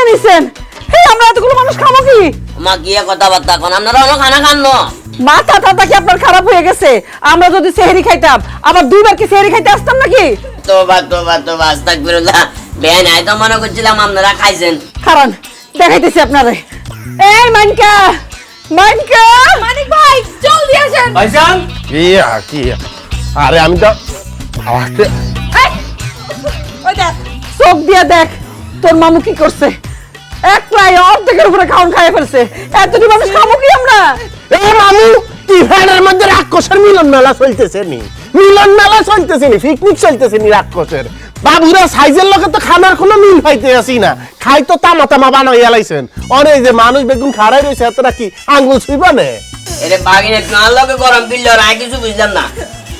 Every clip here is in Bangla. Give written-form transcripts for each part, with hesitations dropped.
নিয়ে নিছেন? এই আমরা এতগুলো মানুষ খাবো কি? মা গিয়ে কথাবার্তা এখন আপনারা অন্য খানা খান না। মাথা টাথা কি আপনার খারাপ হয়ে গেছে? আমরা যদি সেহরি খাইতাম আবার দুইবার কি সেহরি খাইতে আসতাম নাকি? তোবা আস্তাগফিরুল্লাহ। বেআইন আই তো মনে করছিলাম আপনারা খাইছেন। কারণ দেখাইতেছি আপনারে। এই মানিকা মানিক ভাই জলদি আসেন। ভাইজান কি আরে আমি তো আসতে ওই দেখ চোখ দিয়ে দেখ তোর মামু কি করছে। এক প্রায় অর্ধেকের উপরে খাওন খাইয়ে ফেলছে। এতটি মানুষ খাবো কি আমরা? এই মামু ইভেন্টের মধ্যে রাক্ষসের মিলন মেলা চলতেছে নি পিকনিক চলতেছে নি রাক্ষসের বাবুরা সাইজের লোকে তো খানার কোনো মিল পাইতে আসি না খাই তো তামা তামা বানাইয়া লাইছেন অনেক যে মানুষ বেগুন খাড়াই রয়েছে এতটা কি আঙ্গুল ছুইবা নে এরে বাগিনে তোমার লগে গরম পিল্ল আর কিছু বুঝলাম না।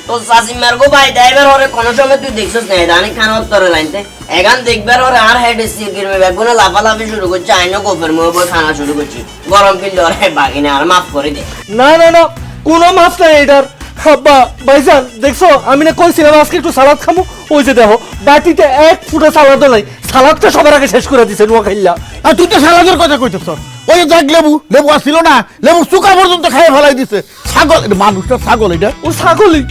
তো সাসিমার গো ভাই ড্রাইভার ওরে কোন সময় তুই দেখছস না জানি খান উত্তরে লাইনতে এখান দেখবার ওরে আর হেড সিকির মে বেগুনে লাফালাফি শুরু করছে আইনো গোফের মুখ বই খানা শুরু করছি গরম পিল্ল ওরে বাগিনে আর মাফ করে দে। না কোনো মাছ নাই এটার। আব্বা ভাইজান দেখছো আমি না কইছিলাম আজকে একটু সালাদ খামু, ওই যে দেখো বাটিতে এক ফুটা সালাদও নাই, সালাদটা সবার আগে শেষ করে দিছে নোয়া খাইলা। আর তুই তো সালাদের কথা কইতেছ ওই যে দেখ লেবু আসছিল না লেবু চুকা পর্যন্ত খাইয়ে ফেলাই দিছে ছাগল মানুষটা ছাগল এটা ও ছাগলই